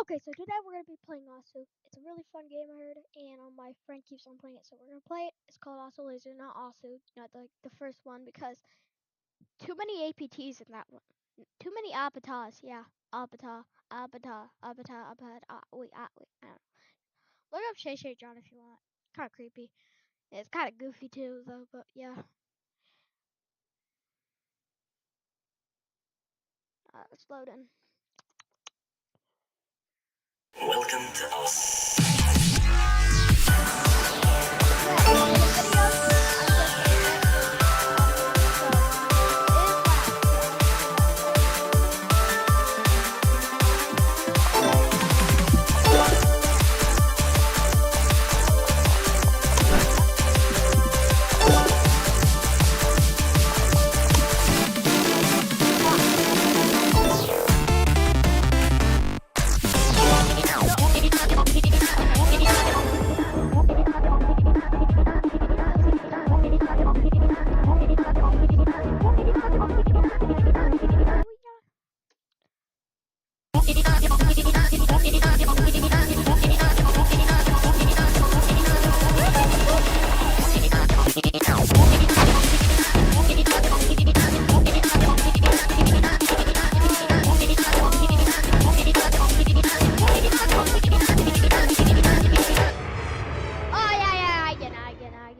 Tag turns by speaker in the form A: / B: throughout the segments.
A: Okay, so today we're gonna be playing Asu. It's a really fun game I heard, and my friend keeps on playing it, so we're gonna play it. It's called Asu Laser, not Asu, not like the first one, because too many APTs in that one. Too many avatars, yeah. Avatar, avatar, avatar, avatar. Wait, wait. I don't know. Look up Shay Shay John if you want. Kind of creepy. It's kind of goofy too, though. But yeah. It's loading.
B: Welcome to us.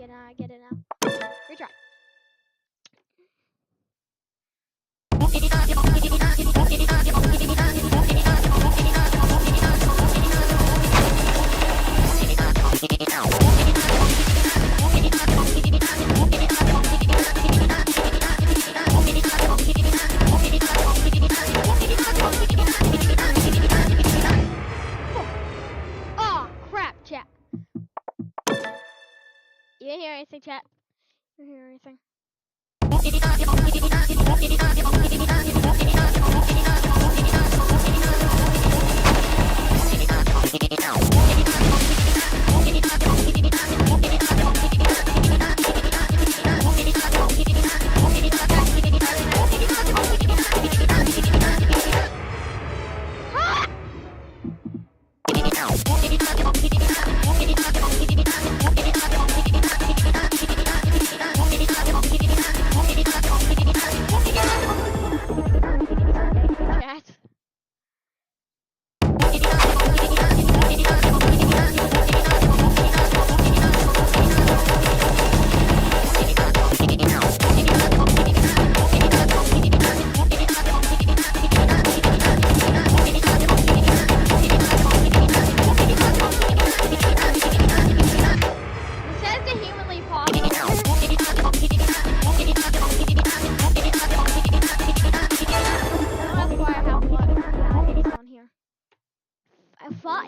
B: I get it now. Retry. Oh crap, chat. You didn't hear anything, chat? You didn't hear anything?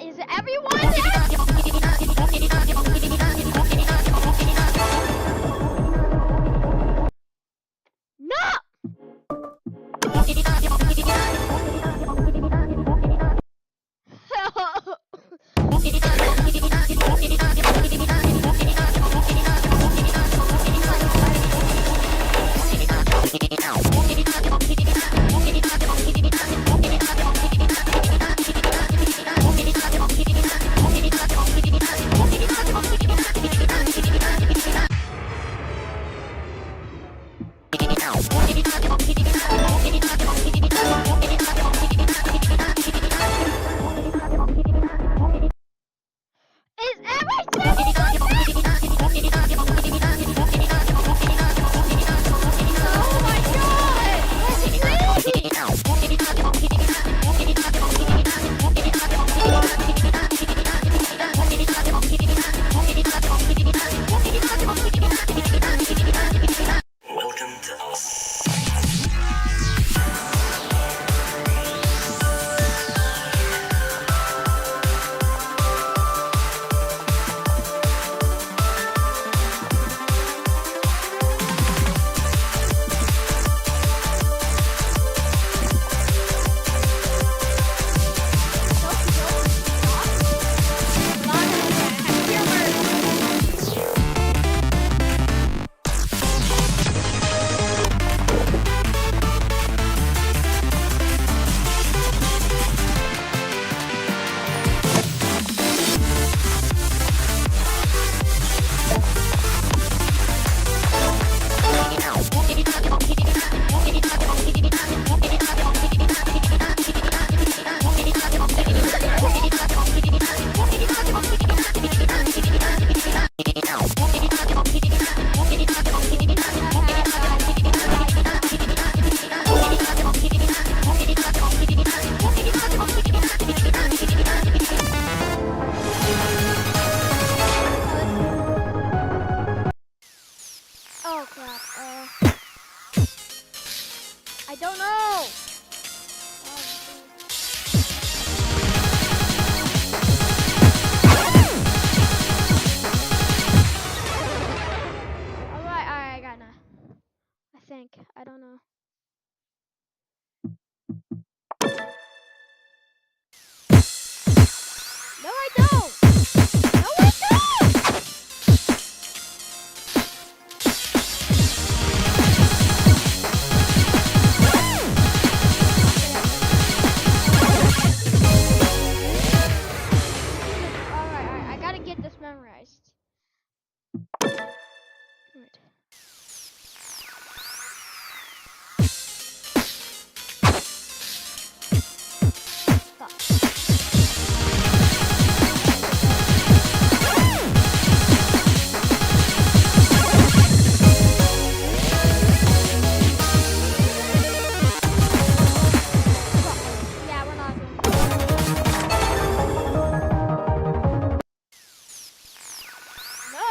B: Is everyone there? No!
A: No, I don't. No, I don't. Alright, I gotta get this memorized. Alright. Yeah, we're not doing no.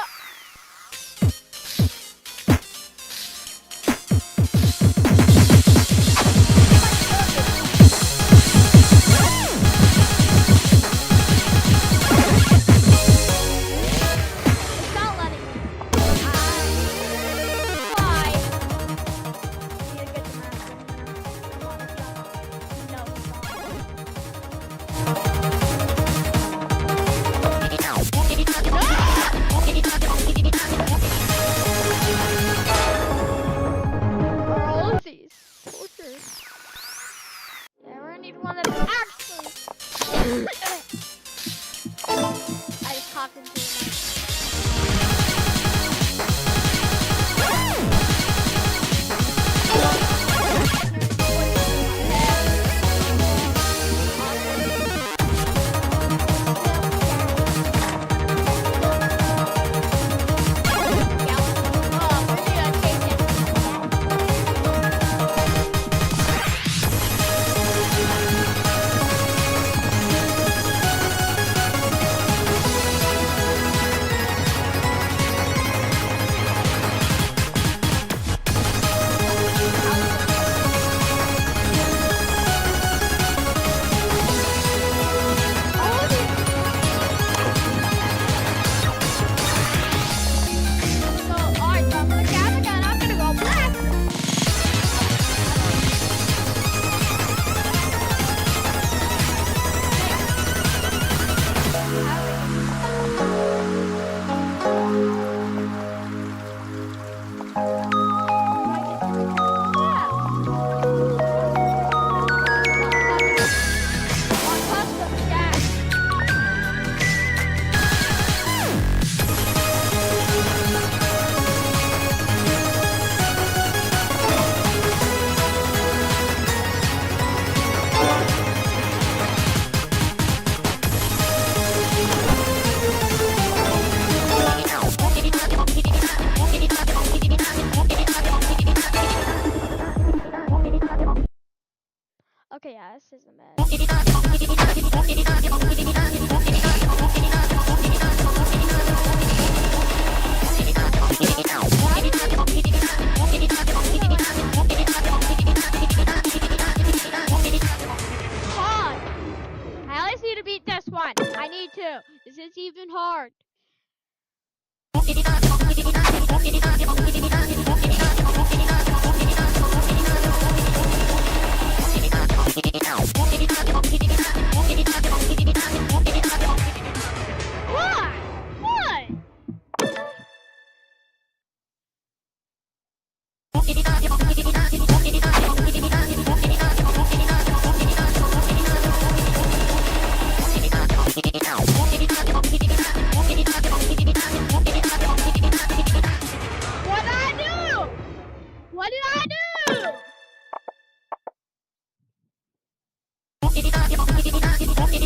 A: It's not letting me. Why? Need to get the map. Come on, it's not. No, it's not. Are all of these tortures? Yeah, we're gonna need one that actually. I just talked into the mic. Okay, yeah, this is a mess. Come on! I at least need to beat this one. I need to. This is even hard. Why? What? What did I do? What did I do?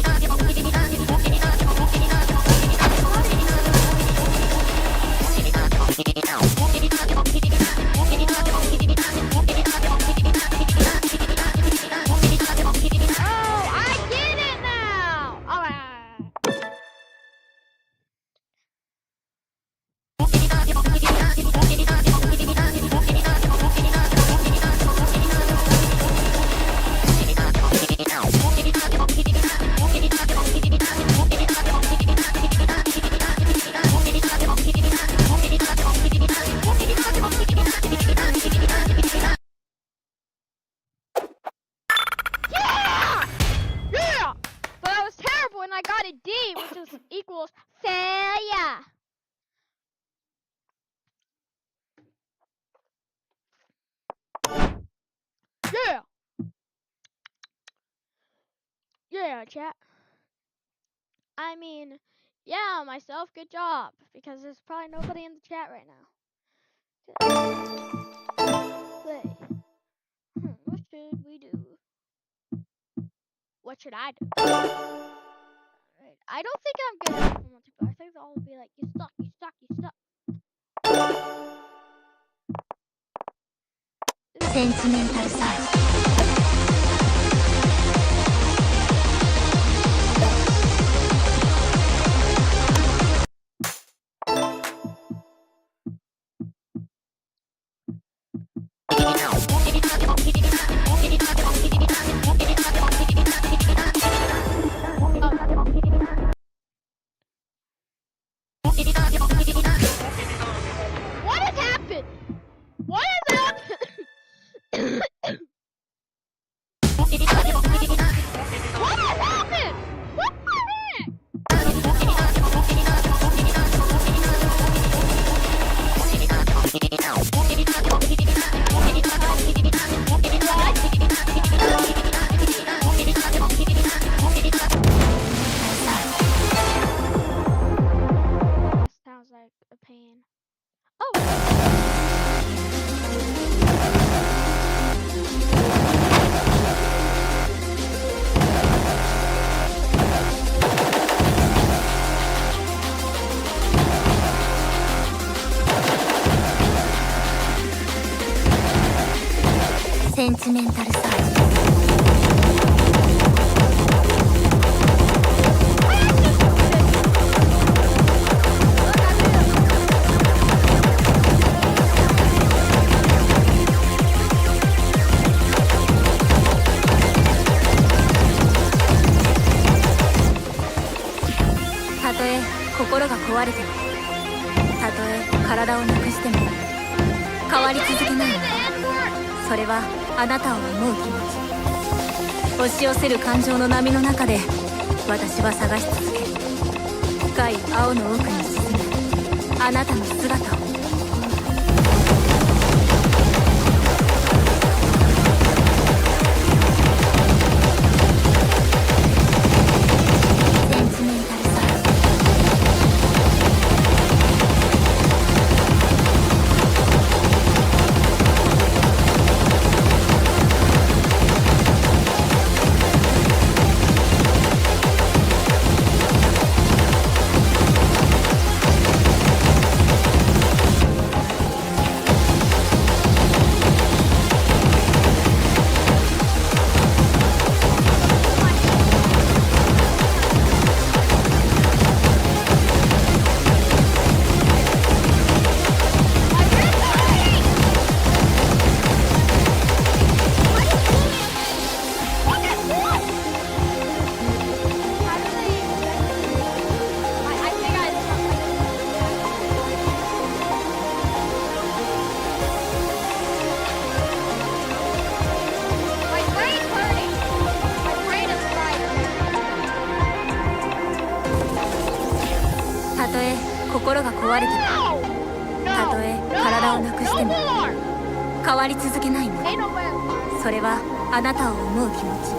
A: and I got a D, which is equals failure. Yeah. Yeah, chat. I mean, yeah, myself, good job. Because there's probably nobody in the chat right now. Play. What should we do? What should I do? Right. I don't think I'm good enough for multiplayer. I think they'll all be like, you suck, you suck, you suck.
C: Sentimental side. センチメンタルサイド。たとえ心が壊れても、たとえ体をなくしても変わり続けないの。それはあなたを思う気持ち、押し寄せる感情の波の中で私は探し続ける。深い青の奥に沈むあなたの姿を。心が壊れても、たとえ体をなくしても変わり続けないの。それはあなたを思う気持ち、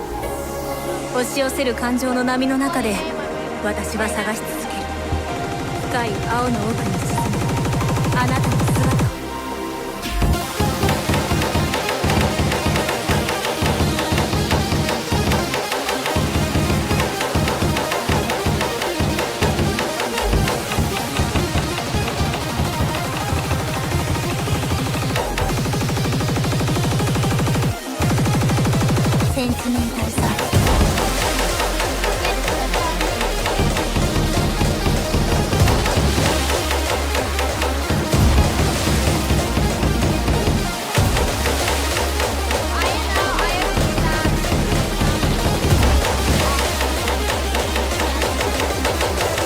C: 押し寄せる感情の波の中で私は探し続ける。深い青の奥に沈むあなたの姿を。センチメンタルサイド。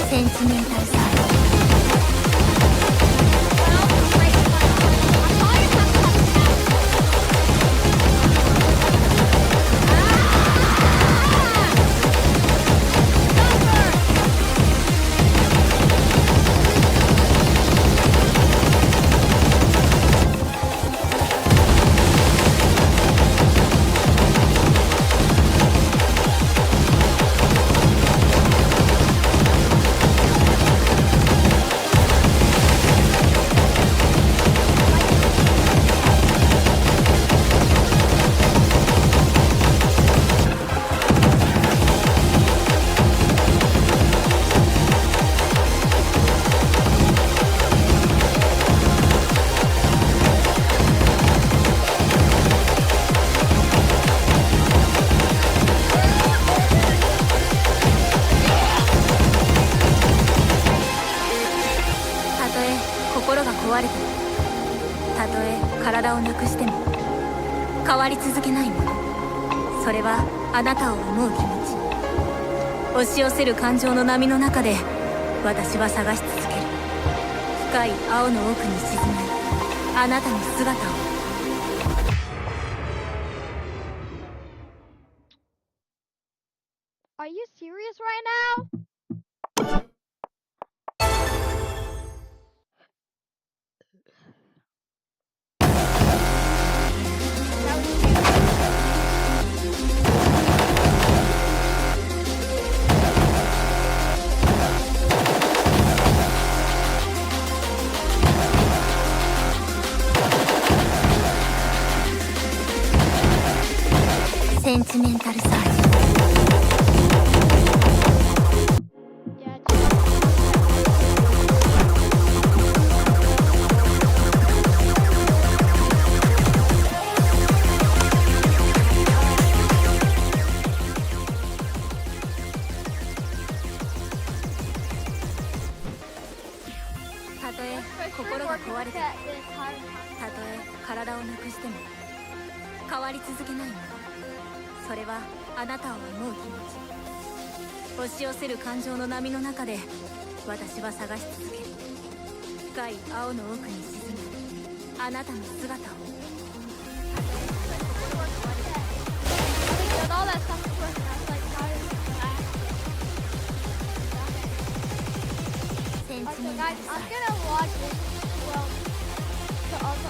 C: センチメンタルサイド。
A: Number
C: 体をなくしても変わり続けないもの、それはあなたを思う気持ち。押し寄せる感情の波の中で私は探し続ける。深い青の奥に沈むあなたの姿を。
A: Are you serious right now? Yeah,
C: センチメンタルサイズ。たとえ心が壊れても、たとえ体をなくしても変わり続けないもの、それはあなたを思う気持ち。押し寄せる感情の波の中で私は探し続ける。深い青の奥に沈むあなたの姿を。センチメンタル
A: Guys,
C: サ
A: I'm
C: イズ。
A: gonna watch this well to also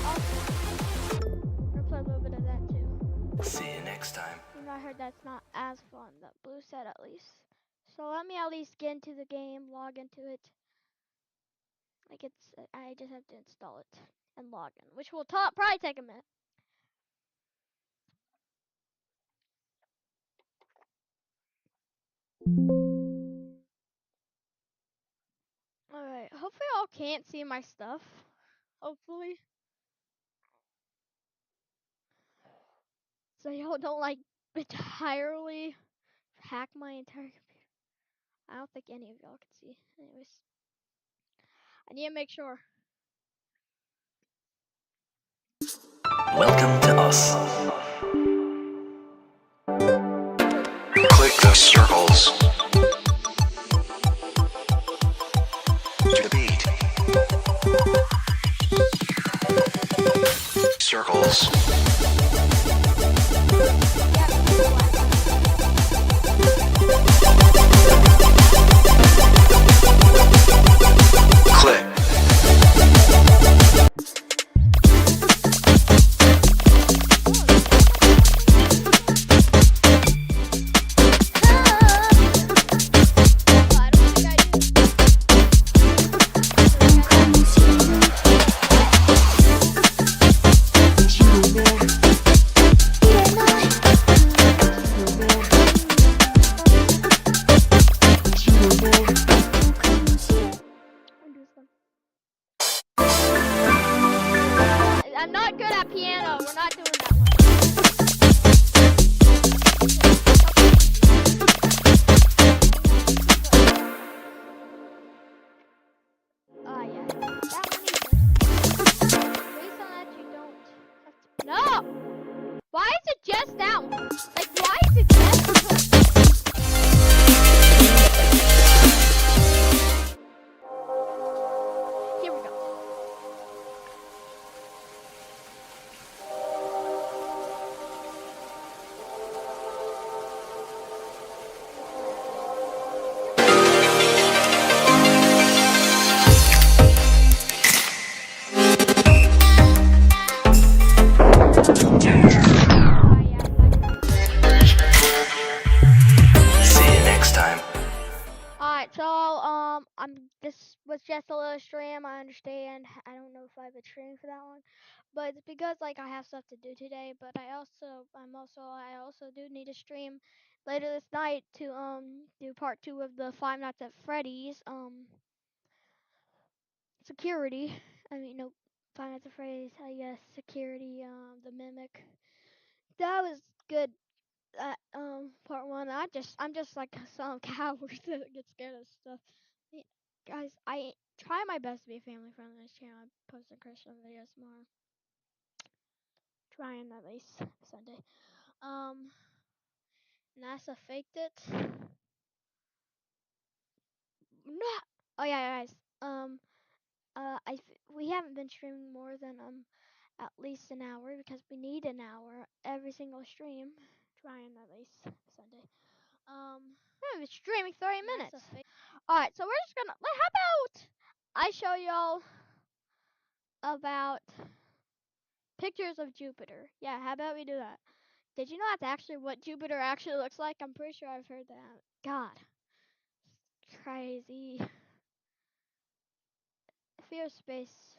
A: or play a little bit of that too.
D: See you next time.
A: I heard that's not as fun, that Blue said at least. So let me at least get into the game, log into it. Like I just have to install it and log in, which will probably take a minute. Alright, hopefully y'all can't see my stuff. Hopefully. So y'all don't like entirely hack my entire computer. I don't think any of y'all can see. Anyways. I need to make sure.
D: Welcome to us. Click the circles. To the beat. Circles. Click.
A: I don't think I do. I'm not good at piano. We're not doing that one. Oh yeah, that one either. Based on that, you don't have to. No. Why is it just that one? Like, why is it just? Here we go.
D: See you next time.
A: Alright, so this was just a little stream. I understand. I don't know if I have a stream for that one, but it's because like I have stuff to do today. But I also do need a stream later this night to do part 2 of the Five Nights at Freddy's security. I mean no, Five Nights at Freddy's. I guess security. The mimic. That was good. Part 1. I'm just like some coward that gets scared of stuff. Yeah, guys, I try my best to be family friendly on this channel. I'm posting Christian videos more. Trying at least Sunday. NASA faked it. No. Oh yeah, guys. We haven't been streaming more than at least an hour because we need an hour every single stream. Trying at least Sunday. We've been streaming 30 minutes. Alright, so we're just gonna how about I show y'all about pictures of Jupiter. Yeah, how about we do that? Did you know that's actually what Jupiter actually looks like? I'm pretty sure I've heard that. God. Crazy. Fear of space.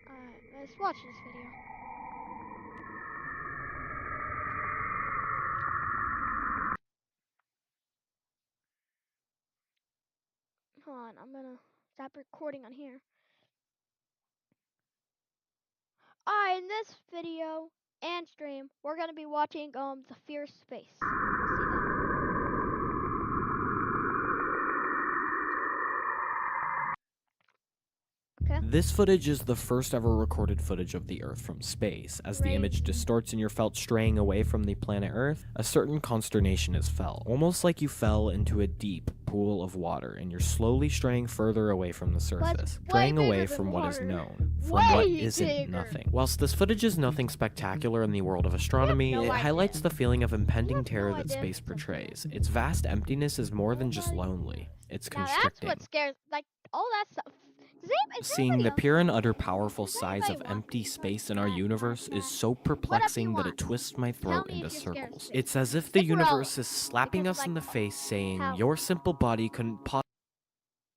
A: Alright, let's watch this video. Hold on, I'm gonna stop recording on here. Alright, in this video and stream, we're gonna be watching the Fear of Space. See that? Okay.
E: This footage is the first ever recorded footage of the Earth from space. As the image distorts and you're felt straying away from the planet Earth, a certain consternation is felt, almost like you fell into a deep pool of water and you're slowly straying further away from the surface, straying away from what is known, from what isn't nothing. Whilst this footage is nothing spectacular in the world of astronomy, it highlights the feeling of impending terror that space portrays. Its vast emptiness is more than just lonely, it's constricting.
A: That's what scares, like, all that stuff.
E: Seeing the pure and utter powerful size of empty space in our universe is so perplexing that it twists my throat into circles. It's as if the universe is slapping us in the face saying, your simple body couldn't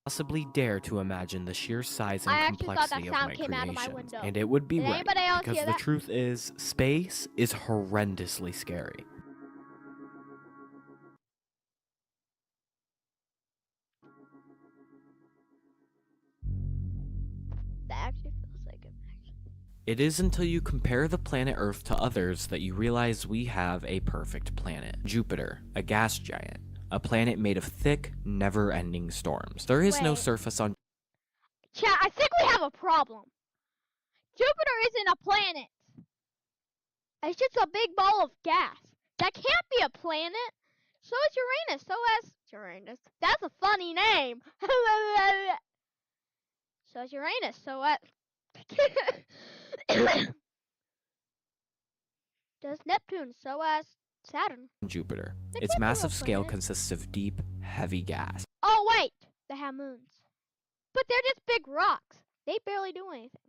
E: possibly dare to imagine the sheer size and complexity of my creations. And it would be right, because the truth is, space is horrendously scary.
A: Actually feels like it.
E: It is until you compare the planet Earth to others that you realize we have a perfect planet. Jupiter, a gas giant. A planet made of thick, never-ending storms. There is no surface on...
A: Chat, I think we have a problem. Jupiter isn't a planet. It's just a big ball of gas. That can't be a planet. So is Uranus. So is... Uranus. That's a funny name. So is Uranus. So what? Does Neptune. So as Saturn.
E: Jupiter. Its massive scale consists of deep, heavy gas.
A: Oh wait, they have moons. But they're just big rocks. They barely do anything.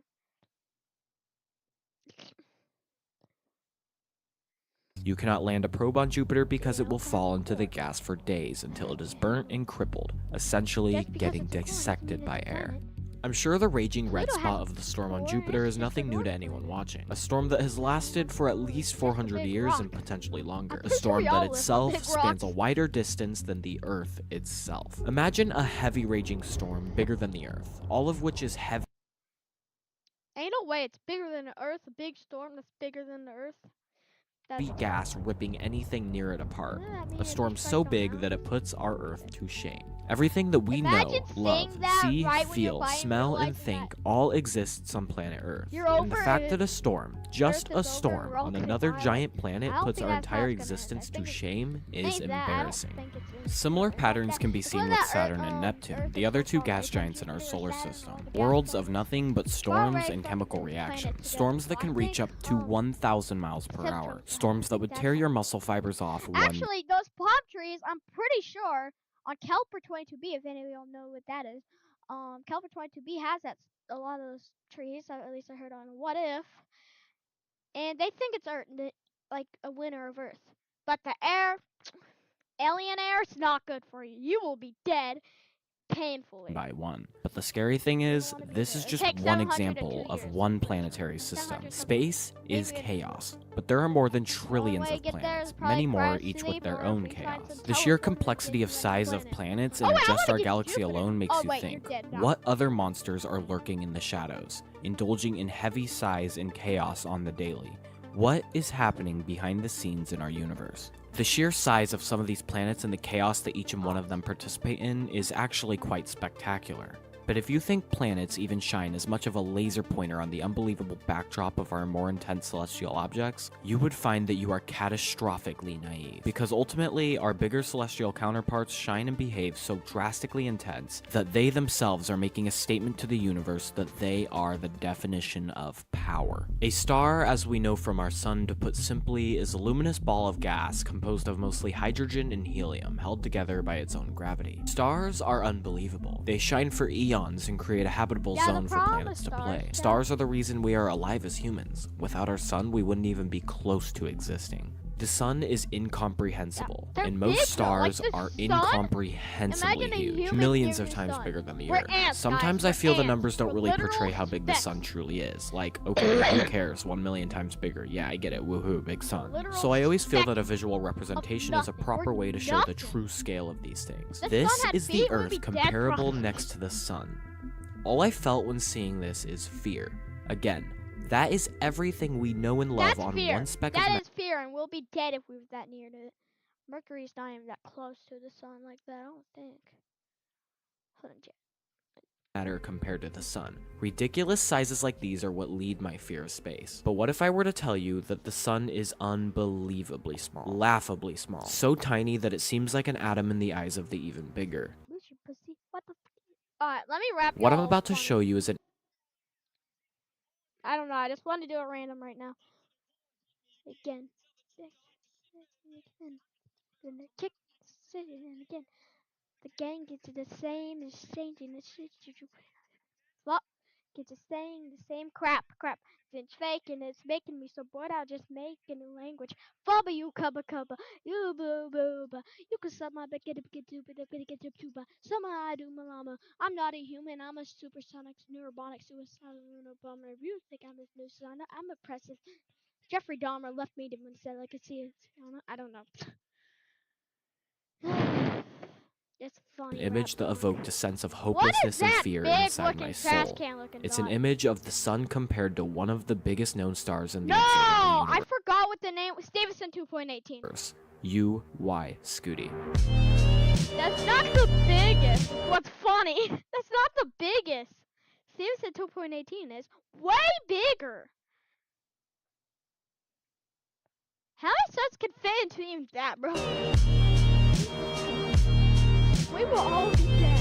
E: You cannot land a probe on Jupiter because it will fall into the gas for days until it is burnt and crippled, essentially getting dissected by air. I'm sure the raging red spot of the storm on Jupiter is nothing new to anyone watching. A storm that has lasted for at least 400 years and potentially longer. A storm that itself spans a wider distance than the Earth itself. Imagine a heavy raging storm bigger than the Earth, all of which is heavy.
A: Ain't no way it's bigger than the Earth. A big storm that's bigger than the Earth.
E: Gas ripping anything near it apart. A storm so big that it puts our Earth to shame. Everything that we know, love, see, feel, smell, and think all exists on planet Earth. And the fact that a storm, just a storm, on another giant planet puts our entire existence to shame is embarrassing. Similar patterns can be seen with Saturn and Neptune, the other two gas giants in our solar system. Worlds of nothing but storms and chemical reactions. Storms that can reach up to 1,000 miles per hour. Storms that would tear your muscle fibers off.
A: Actually, those palm trees, I'm pretty sure, on Kepler 22b, if any of y'all know what that is, Kepler 22b has a lot of those trees. At least I heard on What If, and they think it's Earth, like a winter of Earth. But the air, alien air, is not good for you. You will be dead painfully.
E: By one. But the scary thing is, this is just one example of one planetary system. Space is chaos, but there are more than trillions of planets, many more each with their own chaos. The sheer complexity of size of planets in just our galaxy alone makes you think, what other monsters are lurking in the shadows, indulging in heavy size and chaos on the daily? What is happening behind the scenes in our universe? The sheer size of some of these planets and the chaos that each and one of them participate in is actually quite spectacular. But if you think planets even shine as much of a laser pointer on the unbelievable backdrop of our more intense celestial objects, you would find that you are catastrophically naive. Because ultimately, our bigger celestial counterparts shine and behave so drastically intense that they themselves are making a statement to the universe that they are the definition of power. A star, as we know from our sun, to put simply, is a luminous ball of gas composed of mostly hydrogen and helium held together by its own gravity. Stars are unbelievable. They shine for eons and create a habitable zone for planets to play. Stars are the reason we are alive as humans. Without our sun, we wouldn't even be close to existing. The sun is incomprehensible, and most stars are incomprehensibly huge, millions of times bigger than the Earth. Sometimes I feel the numbers don't really portray how big the sun truly is. Like, okay, who cares? 1 million times bigger. Yeah, I get it. Woohoo, big sun. So I always feel that a visual representation is a proper way to show the true scale of these things. This is the Earth comparable next to the sun. All I felt when seeing this is fear. Again, that is everything we know and love on one speck of
A: That is fear, and we'll be dead if we were that near to it. Mercury's not even that close to the sun like that, I don't think. Hold on, Jack.
E: matter compared to the sun. Ridiculous sizes like these are what lead my fear of space. But what if I were to tell you that the sun is unbelievably small, laughably small, so tiny that it seems like an atom in the eyes of the even bigger?
A: Lucy pussy. What the Alright, let me wrap
E: What I'm
A: y'all
E: about to
A: on-
E: show you is an
A: I don't know, I just want to do it random right now. Again. Gonna kick it and again. The gang gets the same, is changing the shit. Well, gets the same crap. It's fake and it's making me so bored. I'll just make a new language. Fubba you cubba cubba, you boo boo ba. You can suck my get tuba. Some I do malama. I'm not a human. I'm a supersonic neurobonic suicidal bomber. If you think I'm a new son, I'm oppressive. Jeffrey Dahmer left me to say like I see it. I don't know. It's funny.
E: image that evoked a sense of hopelessness and fear inside my soul. It's an image of the sun compared to one of the biggest known stars in the
A: I
E: universe.
A: forgot what the name was. Stevenson 2.18.
E: UY Scooty.
A: That's not the biggest. What's funny? That's not the biggest. Stevenson 2.18 is way bigger. How many suns can fit into even that, bro? We will all be dead.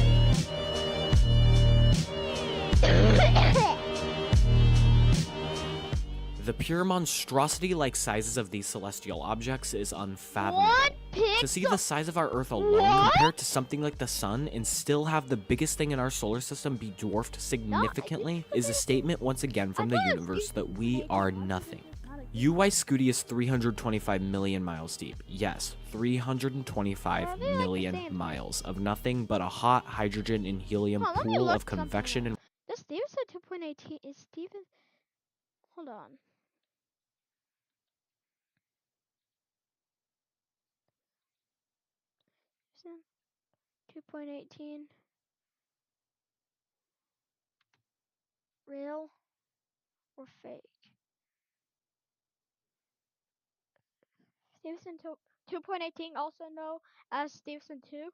E: The pure monstrosity-like sizes of these celestial objects is unfathomable. To see the size of our Earth alone compared to something like the sun and still have the biggest thing in our solar system be dwarfed significantly is a statement once again from the universe that we are nothing. UY Scooty is 325 million miles deep. Yes, 325 million miles of nothing but a hot hydrogen and helium pool of convection and...
A: This Stevenson 2.18 is Steven... Hold on. 2.18. Real or fake? Stevenson 2.18, also known as Stevenson 2,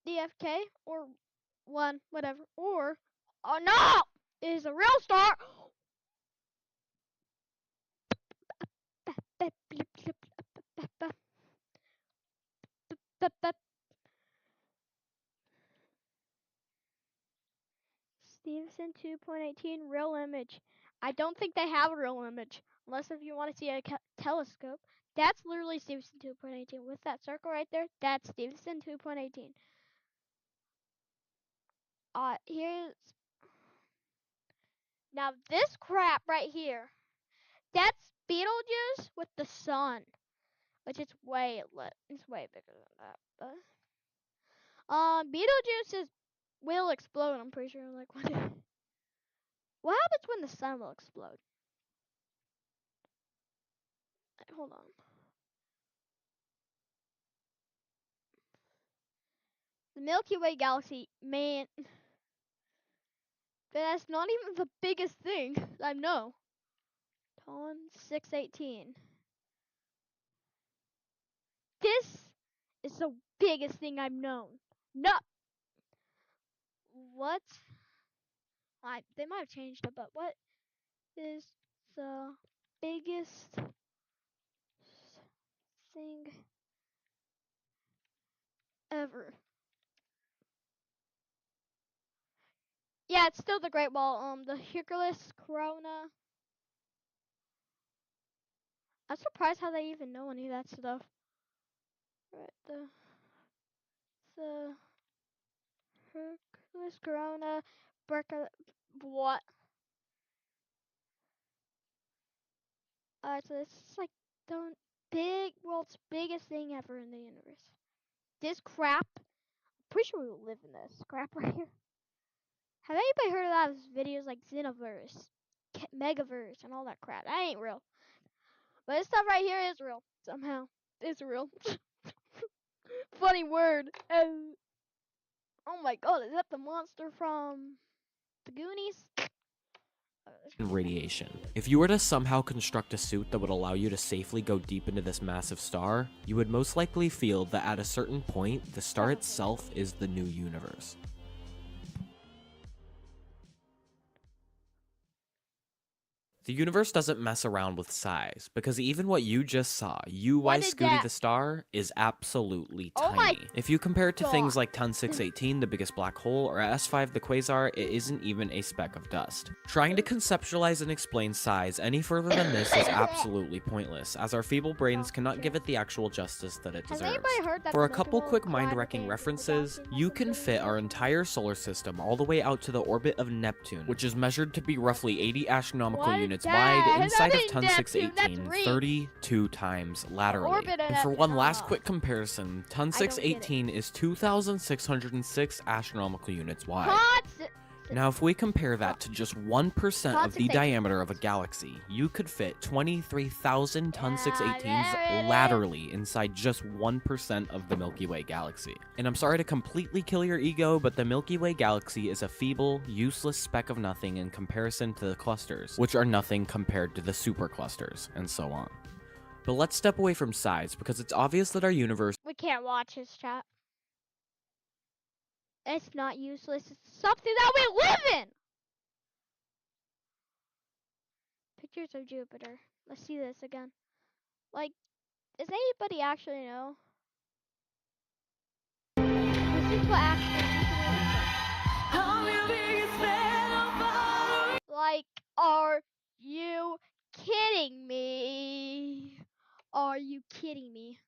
A: DFK, or 1, whatever. Or, oh no! It is a real star! Stevenson 2.18 real image. I don't think they have a real image, unless if you want to see a telescope. That's literally Stevenson 2.18. With that circle right there, that's Stevenson 2.18. Here's... Now this crap right here, that's Betelgeuse with the sun, which is way it's way bigger than that. But Betelgeuse will explode. I'm pretty sure. Like what happens when the sun will explode? Hold on. The Milky Way galaxy, man. That's not even the biggest thing I know. Ton 618. This is the biggest thing I've known. No. what? They might have changed it, but what is the biggest thing ever? Yeah, it's still the Great Wall. The Hercules Corona. I'm surprised how they even know any of that stuff. Right, the Hercules Corona, what? So this is like the world's biggest thing ever in the universe. This crap. Pretty sure we will live in this crap right here. Have anybody heard of those videos like Xenoverse, Megaverse, and all that crap? That ain't real. But this stuff right here is real. Somehow. It's real. Funny word. Oh my god, is that the monster from the Goonies?
E: Radiation. If you were to somehow construct a suit that would allow you to safely go deep into this massive star, you would most likely feel that at a certain point, the star itself is the new universe. The universe doesn't mess around with size, because even what you just saw, UY Scooty the Star, is absolutely tiny. If you compare it to things like Ton 618, the biggest black hole, or S5 the quasar, it isn't even a speck of dust. Trying to conceptualize and explain size any further than this is absolutely pointless, as our feeble brains cannot give it the actual justice that it deserves. For a couple quick mind-wrecking references, you can fit our entire solar system all the way out to the orbit of Neptune, which is measured to be roughly 80 astronomical units wide inside of Ton 618 32 times laterally. And for one last quick comparison, Ton 618 is 2,606 astronomical units wide. Now if we compare that to just 1% of the diameter of a galaxy, you could fit 23,000 Ton 618s laterally inside just 1% of the Milky Way galaxy. And I'm sorry to completely kill your ego, but the Milky Way galaxy is a feeble, useless speck of nothing in comparison to the clusters, which are nothing compared to the superclusters, and so on. But let's step away from size, because it's obvious that our universe—
A: We can't watch his chat. It's not useless. It's something that we live in. Pictures of Jupiter. Let's see this again. Like, does anybody actually know? This is what actually like, are you kidding me? Are you kidding me?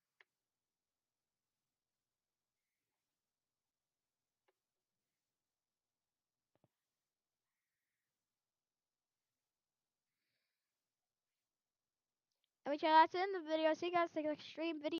A: That's the end of the video. See you guys next stream video.